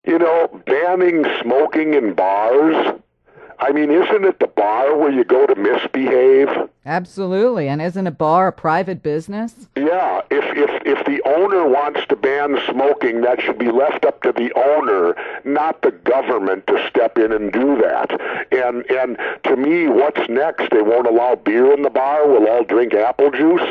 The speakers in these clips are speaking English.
Banning smoking in bars. I mean, isn't it the bar where you go to misbehave? Absolutely. And isn't a bar a private business? Yeah, if the owner wants to ban smoking, that should be left up to the owner, not the government to step in and do that. And to me, what's next? They won't allow beer in the bar. We'll all drink apple juice.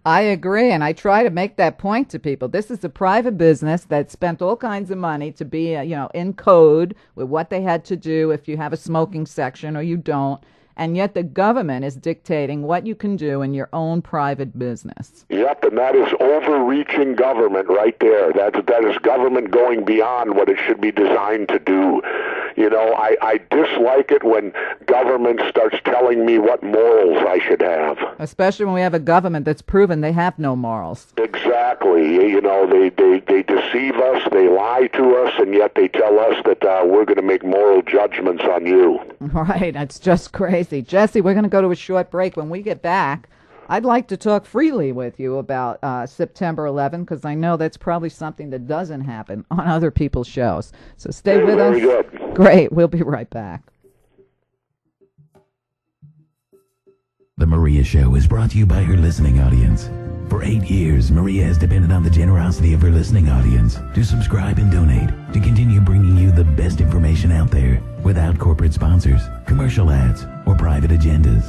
I agree, and I try to make that point to people. This is a private business that spent all kinds of money to be, in code with what they had to do if you have a smoking section or you don't. And yet the government is dictating what you can do in your own private business. Yep, and that is overreaching government right there. That is government going beyond what it should be designed to do. I dislike it when government starts telling me what morals I should have. Especially when we have a government that's proven they have no morals. Exactly. They deceive us, they lie to us, and yet they tell us that we're going to make moral judgments on you. Right, that's just crazy. Jesse, we're going to go to a short break. When we get back, I'd like to talk freely with you about September 11th, because I know that's probably something that doesn't happen on other people's shows. So stay with us. Very good. Great. We'll be right back. The Meria Show is brought to you by her listening audience. For 8 years, Meria has depended on the generosity of her listening audience to subscribe and donate to continue bringing you the best information out there without corporate sponsors, commercial ads, or private agendas.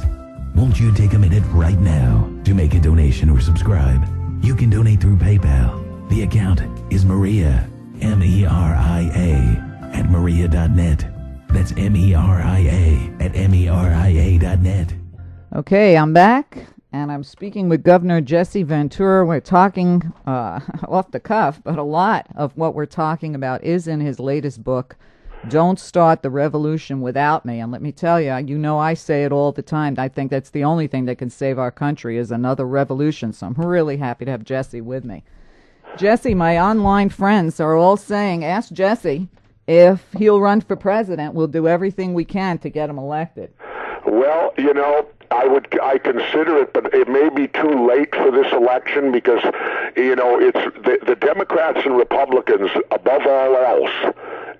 Won't you take a minute right now to make a donation or subscribe? You can donate through PayPal. The account is Meria, MERIA, at Meria.net. That's MERIA at MERIA.net. Okay, I'm back, and I'm speaking with Governor Jesse Ventura. We're talking off the cuff, but a lot of what we're talking about is in his latest book, Don't Start the Revolution Without Me. And let me tell you, I say it all the time. I think that's the only thing that can save our country is another revolution. So I'm really happy to have Jesse with me. Jesse, my online friends are all saying, ask Jesse if he'll run for president. We'll do everything we can to get him elected. Well, I consider it, but it may be too late for this election because, it's the Democrats and Republicans above all else,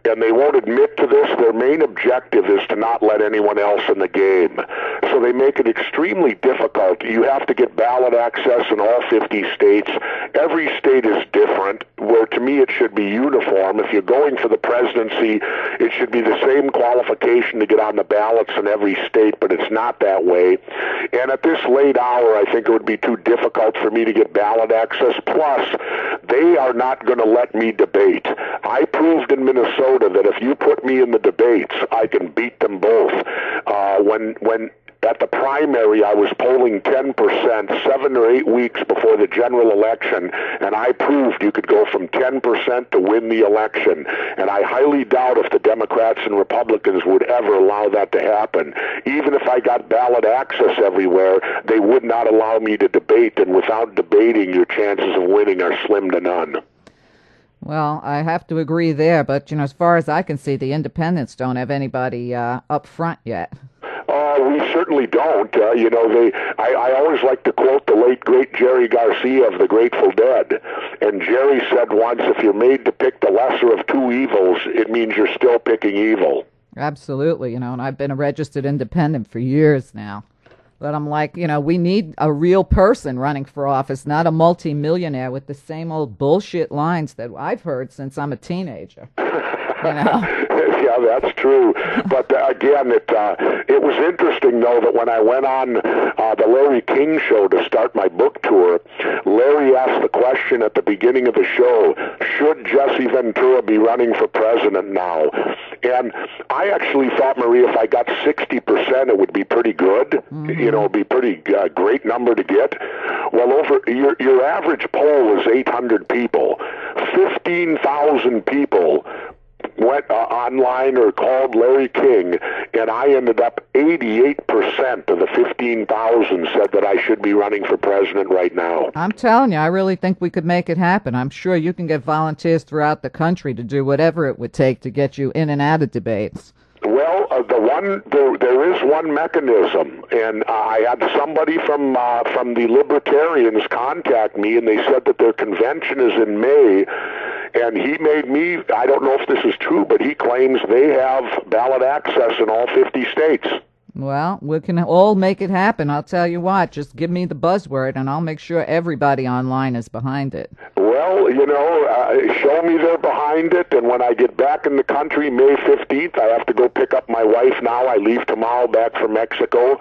and they won't admit to this. Their main objective is to not let anyone else in the game. So they make it extremely difficult. You have to get ballot access in all 50 states. Every state is different, where to me it should be uniform. If you're going for the presidency, it should be the same qualification to get on the ballots in every state, but it's not that way. And at this late hour, I think it would be too difficult for me to get ballot access. Plus, they are not going to let me debate. I proved in Minnesota that if you put me in the debates, I can beat them both. When at the primary, I was polling 10% 7 or 8 weeks before the general election, and I proved you could go from 10% to win the election. And I highly doubt if the Democrats and Republicans would ever allow that to happen. Even if I got ballot access everywhere, they would not allow me to debate, and without debating, your chances of winning are slim to none. Well, I have to agree there, but, as far as I can see, the independents don't have anybody up front yet. We certainly don't. I always like to quote the late, great Jerry Garcia of the Grateful Dead. And Jerry said once, if you're made to pick the lesser of two evils, it means you're still picking evil. Absolutely, and I've been a registered independent for years now. But I'm like, we need a real person running for office, not a multimillionaire with the same old bullshit lines that I've heard since I'm a teenager. Yeah, that's true. But again, it was interesting, though, that when I went on the Larry King show to start my book tour, Larry asked the question at the beginning of the show, should Jesse Ventura be running for president now? And I actually thought, Maria, if I got 60%, it would be pretty good. Mm-hmm. It'd be pretty great number to get. Well, over your average poll was 800 people. 15,000 people went online or called Larry King, and I ended up 88% of the 15,000 said that I should be running for president right now. I'm telling you, I really think we could make it happen. I'm sure you can get volunteers throughout the country to do whatever it would take to get you in and out of debates. Well, there is one mechanism, and I had somebody from the Libertarians contact me, and they said that their convention is in May, and he made me, I don't know if this is true, but he claims they have ballot access in all 50 states. Well, we can all make it happen. I'll tell you what, just give me the buzzword and I'll make sure everybody online is behind it. Well, show me they're behind it, and when I get back in the country May 15th, I have to go pick up my wife now. I leave tomorrow back from Mexico.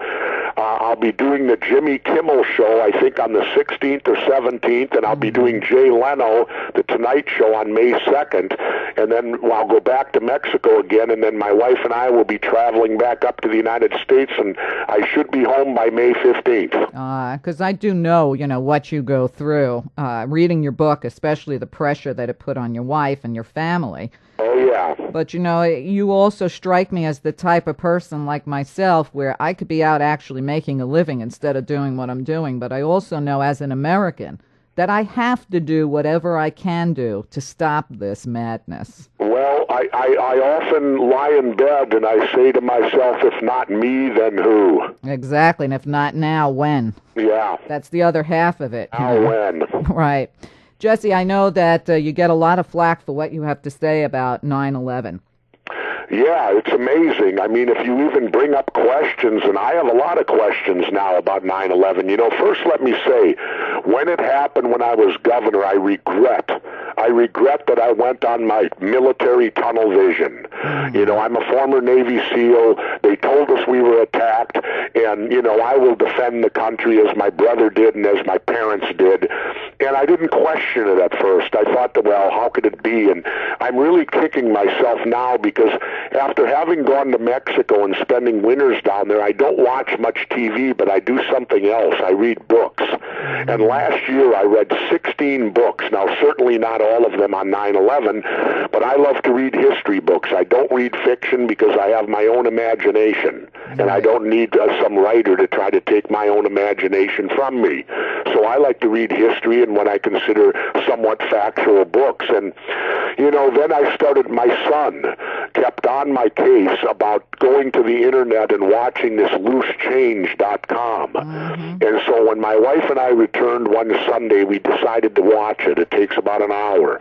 I'll be doing the Jimmy Kimmel show, I think, on the 16th or 17th, and I'll be doing Jay Leno, the Tonight Show, on May 2nd, and then I'll go back to Mexico again, and then my wife and I will be traveling back up to the United States, and I should be home by May 15th. Because I do know, what you go through, reading your book, especially the pressure that it put on your wife and your family. Oh, yeah. But, you also strike me as the type of person like myself where I could be out actually making a living instead of doing what I'm doing. But I also know as an American that I have to do whatever I can do to stop this madness. Well, I often lie in bed and I say to myself, if not me, then who? Exactly, and if not now, when? Yeah. That's the other half of it. Now when? Right. Jesse, I know that you get a lot of flack for what you have to say about 9/11. Yeah, it's amazing. I mean, if you even bring up questions, and I have a lot of questions now about 9/11. First let me say, when it happened when I was governor, I regret that I went on my military tunnel vision. I'm a former Navy SEAL. They told us we were attacked, and, I will defend the country as my brother did and as my parents did. And I didn't question it at first. I thought that, well, how could it be? And I'm really kicking myself now because after having gone to Mexico and spending winters down there, I don't watch much TV, but I do something else. I read books. And last year I read 16 books. Now, certainly not all of them on 9/11, but I love to read history books. I don't read fiction because I have my own imagination, and I don't need some writer to try to take my own imagination from me. So I like to read history and what I consider somewhat factual books. And, then I started, my son kept on my case about going to the internet and watching this loosechange.com. And so when my wife and I returned one Sunday, we decided to watch it. It takes about an hour.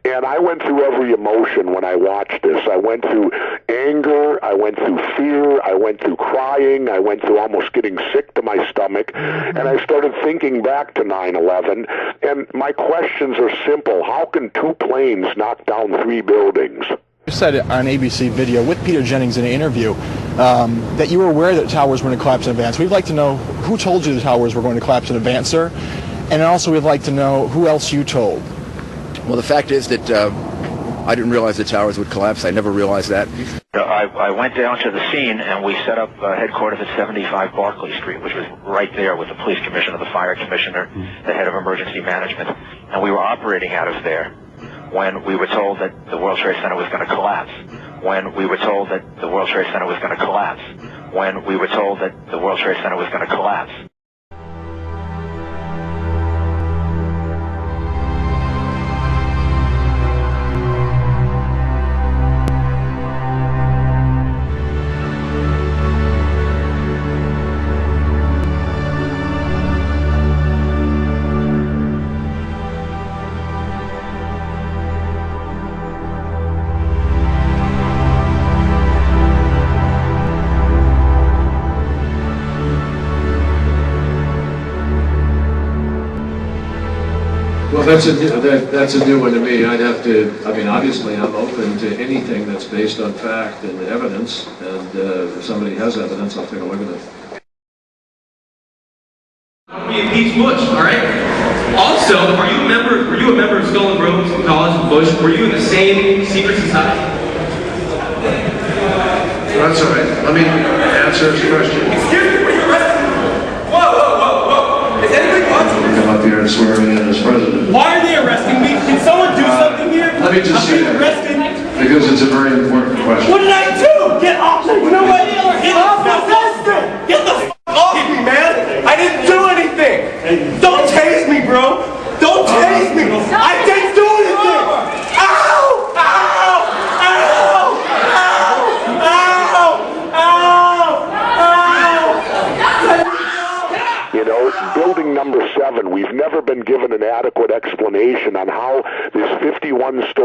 And I went through every emotion when I watched this. I went through anger, I went through fear, I went through crying, I went through almost getting sick to my stomach, and I started thinking back to 9/11, and my questions are simple. How can two planes knock down 3 buildings? You said on ABC video with Peter Jennings in an interview that you were aware that towers were going to collapse in advance. We'd like to know who told you the towers were going to collapse in advance, sir, and also we'd like to know who else you told. Well, the fact is that I didn't realize the towers would collapse. I never realized that. I went down to the scene and we set up headquarters at 75 Barclay Street, which was right there with the police commissioner, the fire commissioner, the head of emergency management, and we were operating out of there when we were told that the World Trade Center was going to collapse. When we were told that the World Trade Center was going to collapse. When we were told that the World Trade Center was going to collapse. Well, that's a new one to me. I'd have to, obviously I'm open to anything that's based on fact and evidence, and if somebody has evidence, I'll take a look at it. Be impeached Bush, all right? Also, were you a member of Stolen Groves College and Bush? Were you in the same secret society? That's all right. Let me answer his question. Excuse me, were you arrested? Whoa. Is anybody watching this? Come up here and swear me in as president. Why are they arresting me? Can someone do something here? Let me just say that. Arrested? Because it's a very important question. What did I do? Get off me! You know what?